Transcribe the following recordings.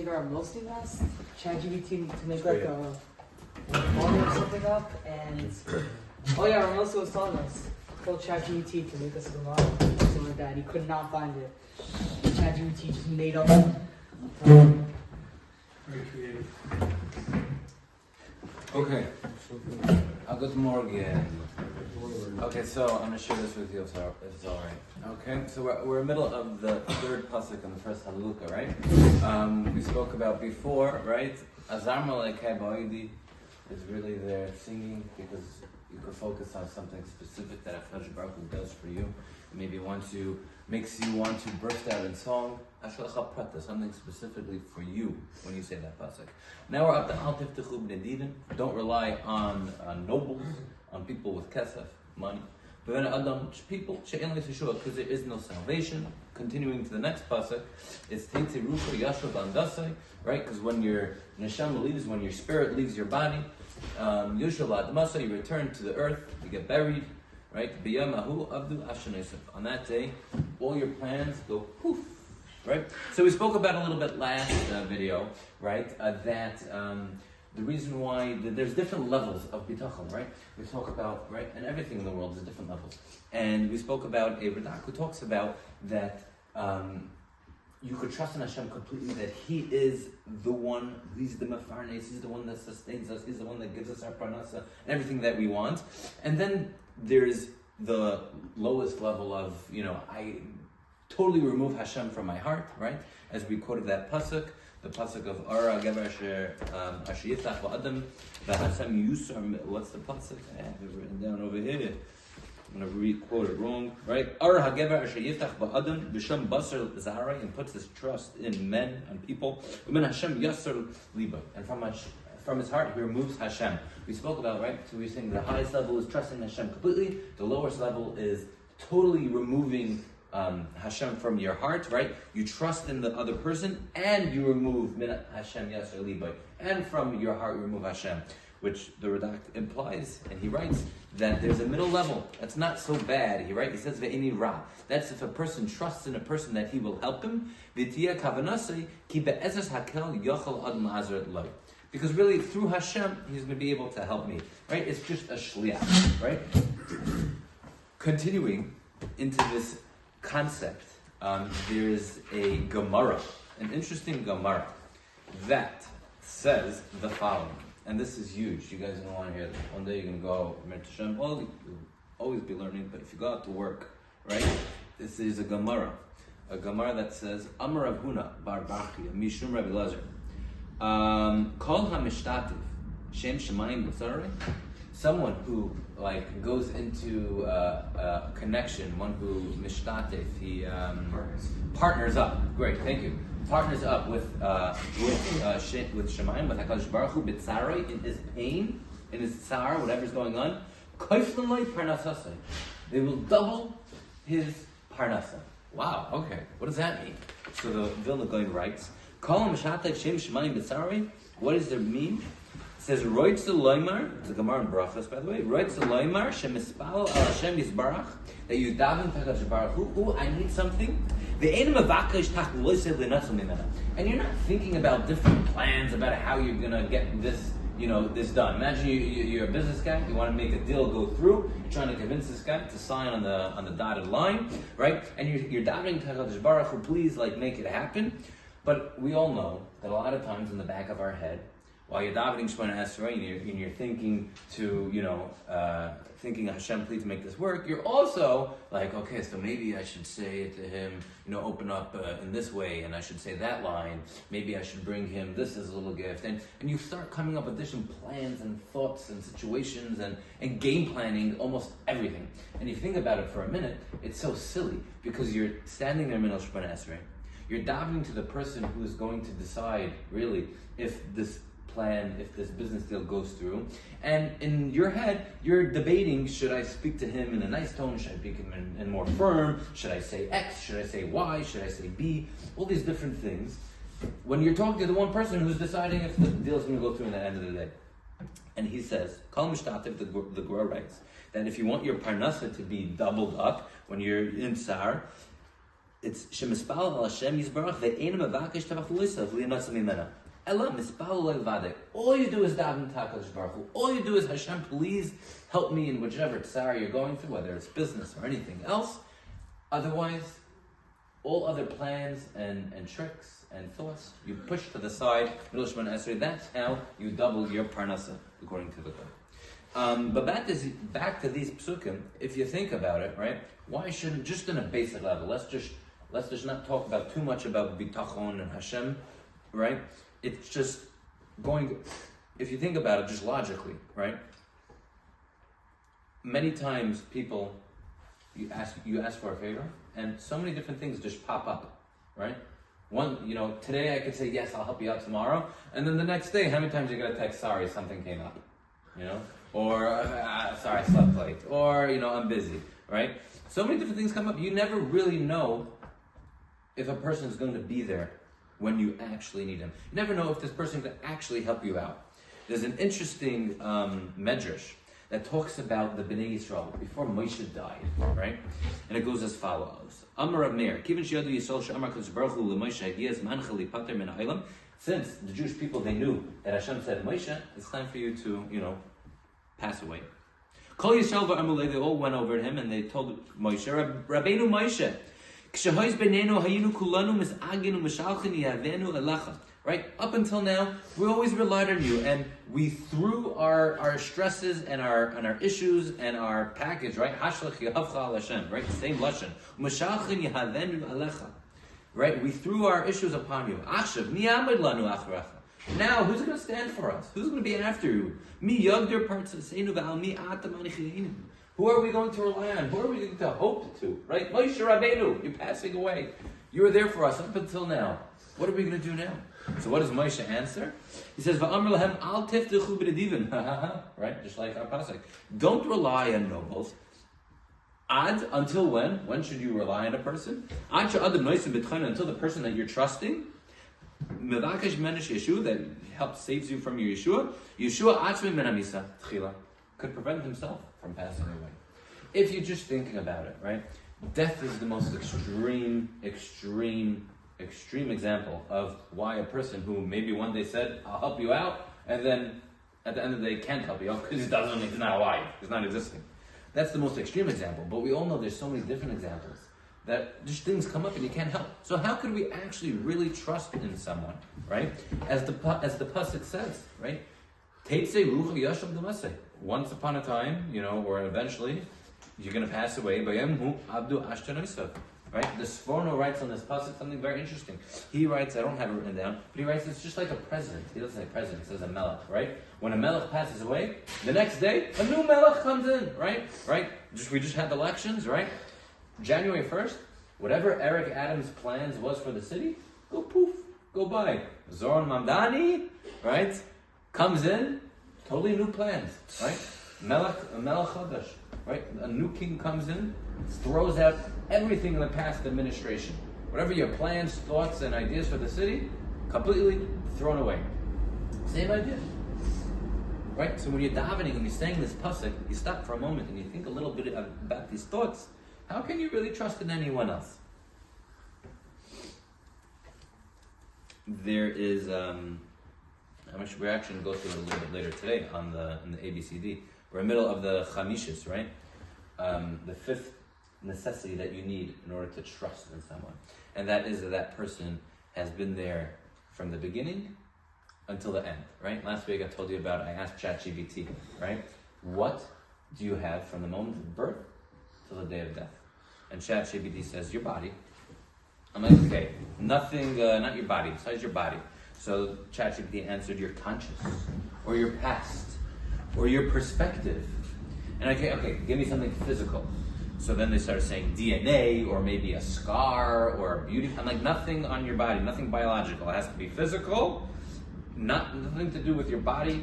using our milsting nest, ChatGPT to make like a model or something up, and oh yeah, Melissa was telling us, told ChatGPT to make us a model, something like that. He could not find it. ChatGPT just made up. Very creative. Okay. Good morning. Okay, so I'm gonna share this with you if it's all right. Okay, so we're in the middle of the third pasuk in the first Halukah, right? We spoke about before, right? Azar Malekei Ba'idi is really there singing because you could focus on something specific that HaKadosh Baruch Hu does for you. Maybe makes you want to burst out in song. Something specifically for you when you say that pasuk. Now we're up to Al Tiftechu B'nedivim. Don't rely on nobles, on people with kesef, money. People, because there is no salvation. Continuing to the next pasuk, it's Teitze Rucha Yashav Andasai, right? Because when your neshama leaves, when your spirit leaves your body, Yushal Admasa, you return to the earth, you get buried, right? B'yamahu Abdu Ashanesef. On that day, all your plans go poof, right? So we spoke about a little bit last video, right? That the reason why there's different levels of bitachon, right? We talk about, right, and everything in the world is different levels. And we spoke about a Radak who talks about that you could trust in Hashem completely, that He is the one, He's the Mefarnes, He's the one that sustains us, He's the one that gives us our parnasa, and everything that we want. And then there's the lowest level of, I totally remove Hashem from my heart, right? As we quoted that pasuk, the pasuk of Ara Gever Asher Yiftach Ba'adam, the Hashem Yusar. What's the pasuk? I have it written down over here. I'm going to re-quote it wrong, right? Ara Hagever Asher Yiftach Ba'adam B'Shem Basar Zarai, and puts his trust in men and people. Umen Hashem Yasar Liba, and from his heart he removes Hashem. We spoke about, right? So we're saying the highest level is trusting Hashem completely. The lowest level is totally removing Hashem from your heart, right? You trust in the other person, and you remove Min Hashem Yasar Liba, and from your heart you remove Hashem, which the Radak implies, and he writes that there's a middle level that's not so bad. He says Ve'eni Ra. That's if a person trusts in a person that he will help him. V'tiya kavanasei ki be'ezes hakel yochel ad ma'azeret loy. Because really, through Hashem, He's going to be able to help me, right? It's just a shliach, right? Continuing into this concept, there's a Gemara, an interesting Gemara, that says the following, and this is huge. You guys are going to want to hear this. One day you're going to go, Hashem, you'll always be learning, but if you go out to work, right, this is a Gemara that says, Amar Rav Huna bar Bachia, Mishum Rabbi Lazar, Kol HaMishtativ, Shem Shemayim B'Tzarei, someone who goes into a connection, one who mishtatif, he partners up. Great, thank you. Partners up with Shemayim, with HaKadosh Baruch Hu, b'tzarei, in his pain, in his tsar, whatever's going on. Koiflen loy parnasasai. They will double his parnasa. Wow. Okay. What does that mean? So the Vilna Gaon writes, Kol HaMishtatif Shem Shemayim b'Tzarei. What does it mean? It says, Roitz the Loimar, it's a Gemara in Brachos, by the way, Roitz the Loimar, Shemispal al Hashem Yisbarach, that you daven to HaKadosh Baruch Hu, I need something. And you're not thinking about different plans about how you're going to get this, this done. Imagine you're a business guy, you want to make a deal go through, you're trying to convince this guy to sign on the dotted line, right? And you're davening to HaKadosh Baruch Hu, please, make it happen. But we all know that a lot of times in the back of our head, while you're davening Shemona Esrei and you're thinking thinking Hashem, please make this work, you're also okay, so maybe I should say to him, open up in this way, and I should say that line. Maybe I should bring him this as a little gift, and you start coming up with different plans and thoughts and situations and game planning almost everything. And you think about it for a minute, it's so silly because you're standing there in Shemona Esrei, you're davening to the person who is going to decide really if this plan, if this business deal goes through, and in your head you're debating, should I speak to him in a nice tone, should I speak to him in more firm, should I say X, should I say Y, should I say B, all these different things, when you're talking to the one person who's deciding if the deal is going to go through at the end of the day. And he says, Kol Mishtatif, the Gemara writes, that if you want your parnasa to be doubled up when you're in Tsar, it's Shemispal al Hashem Yisbarach ve'enim avakesh tavach loisav li'anatz mimena. Ella mispal vaad. All you do is daven takadosh baruch Hu. All you do is Hashem, please help me in whichever tsar you're going through, whether it's business or anything else. Otherwise, all other plans and tricks and thoughts you push to the side. That's how you double your parnasa, according to the Torah. But back to these psukim. If you think about it, right? Why shouldn't, just in a basic level, let's just not talk about too much about bitachon and Hashem, right? It's just going, if you think about it just logically, right? Many times people, you ask for a favor, and so many different things just pop up, right? One, today I could say, yes, I'll help you out tomorrow, and then the next day, how many times you get a text, sorry, something came up, or sorry, I slept late, or, I'm busy, right? So many different things come up. You never really know if a person is going to be there when you actually need him. You never know if this person can actually help you out. There's an interesting medrash that talks about the Bnei Yisrael before Moshe died, right? And it goes as follows. Amar Rav Meir, Kivin she'yadu Yisrael she'amar Kadosh Baruch Hu leMoshe hagiyaz mancha lipater min ha'olam. Since the Jewish people, they knew that Hashem said, Moshe, it's time for you to, pass away. Kol Yisrael v'Amalei, they all went over to him and they told Moshe, Rabbeinu Moshe, right? Up until now, we always relied on you, and we threw our stresses and our issues and our package, right? Right? Same lashon. Right? We threw our issues upon you. Now, who's going to stand for us? Who's going to be after you? Who are we going to rely on? Who are we going to hope to? Right? Moshe Rabbeinu, you're passing away. You were there for us up until now. What are we going to do now? So what does Moshe answer? He says, "Va'amar lahem al tiftechu b'nedivim." Right? Just like our pasuk. Don't rely on nobles. Until when? When should you rely on a person? Until the person that you're trusting, mevakesh menesh Yeshua, that helps saves you from your Yeshua atzmi min hamisa tchila, could prevent himself from passing away. If you're just thinking about it, right? Death is the most extreme example of why a person who maybe one day said, I'll help you out, and then at the end of the day can't help you out because he's not alive, he's not existing. That's the most extreme example, but we all know there's so many different examples that just things come up and you can't help. So how could we actually really trust in someone, right? As the pasuk says, right? Once upon a time, or eventually, you're going to pass away. Right? The Sforno writes on this pasuk something very interesting. He writes, I don't have it written down, but he writes it's just like a president. He doesn't say president, he says a melech, right? When a melech passes away, the next day, a new melech comes in, right? We just had elections, right? January 1st, whatever Eric Adams' plans was for the city, go poof, go by. Zoran Mamdani, right? Comes in, totally new plans, right? Melech Chadash, right? A new king comes in, throws out everything in the past administration. Whatever your plans, thoughts, and ideas for the city, completely thrown away. Same idea. Right? So when you're davening and you're saying this pasuk, you stop for a moment and you think a little bit about these thoughts. How can you really trust in anyone else? There is, we're actually going to go through it a little bit later today in the ABCD. We're in the middle of the Chamishis, right? The fifth necessity that you need in order to trust in someone. And that is that person has been there from the beginning until the end, right? Last week I told you about, I asked ChatGPT, right? What do you have from the moment of birth till the day of death? And ChatGPT says, your body. I'm like, okay, nothing, not your body, besides your body. So ChatGPT answered, your conscious, or your past, or your perspective. And okay, give me something physical. So then they started saying DNA, or maybe a scar, or a beauty. I'm like, nothing on your body, nothing biological. It has to be physical, nothing to do with your body.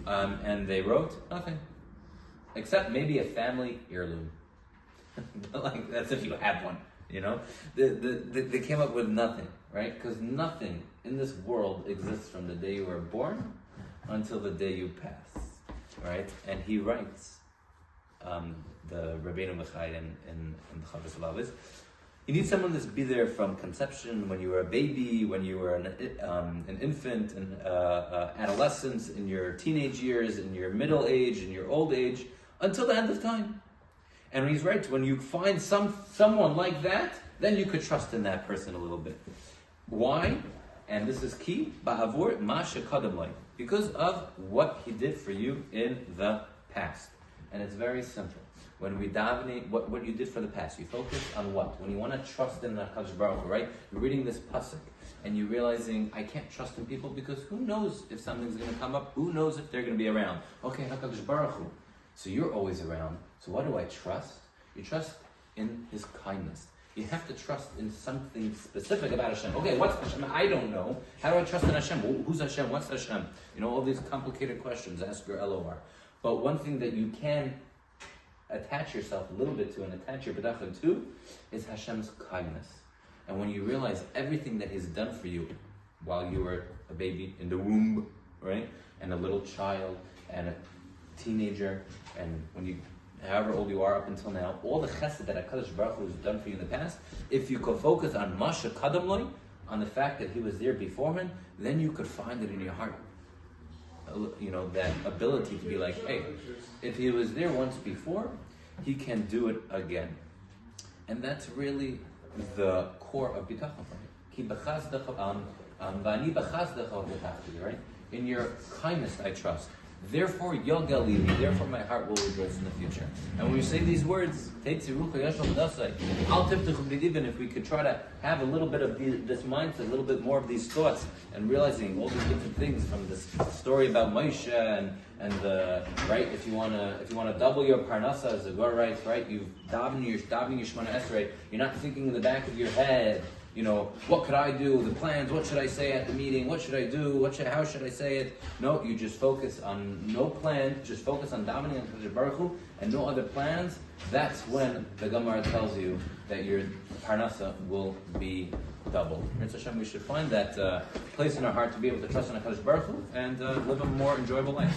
And they wrote nothing, except maybe a family heirloom. Like, that's if you have one, They came up with nothing, right? Because nothing in this world exists from the day you were born until the day you pass, right? And he writes, the Rabbeinu Mechai in the Chavos Lavis, You need someone that's be there from conception, when you were a baby, when you were an infant, an adolescence, in your teenage years, in your middle age, in your old age, until the end of time. And he's right, when you find someone like that, then you could trust in that person a little bit. Why? And this is key, ba'avur ma shekadam lay, because of what he did for you in the past. And it's very simple. When we daven, what you did for the past, you focus on what? When you want to trust in the HaKadosh Baruch Hu, right? You're reading this pasuk, and you're realizing, I can't trust in people because who knows if something's going to come up? Who knows if they're going to be around? Okay, HaKadosh Baruch Hu. So you're always around. So what do I trust? You trust in His kindness. You have to trust in something specific about Hashem. Okay, what's Hashem? I don't know. How do I trust in Hashem? Who's Hashem? What's Hashem? You know, all these complicated questions. Ask your LOR. But one thing that you can attach yourself a little bit to and attach your bedachim to is Hashem's kindness. And when you realize everything that He's done for you while you were a baby in the womb, right? And a little child and a teenager, and when you, however old you are up until now, all the chesed that HaKadosh Baruch Hu has done for you in the past, if you could focus on Masha Kadam Loi, on the fact that He was there beforehand, then you could find it in your heart. You know, that ability to be like, hey, if He was there once before, He can do it again. And that's really the core of bitachon, right? In your kindness I trust. Therefore, Yogalili, therefore my heart will rejoice in the future. And when we say these words, even if we could try to have a little bit of this mindset, a little bit more of these thoughts, and realizing all these different things from this story about Moshe and the right. If you wanna double your parnasa, as the Gemara writes, right? You daven your Shemona Esrei. You're not thinking in the back of your head, you know, what could I do? The plans. What should I say at the meeting? What should I do? How should I say it? No, you just focus on no plan. Just focus on davening and HaKadosh Baruch Hu and no other plans. That's when the Gemara tells you that your parnasa will be double. Mitzvah Hashem, we should find that place in our heart to be able to trust in HaKadosh Baruch Hu and live a more enjoyable life.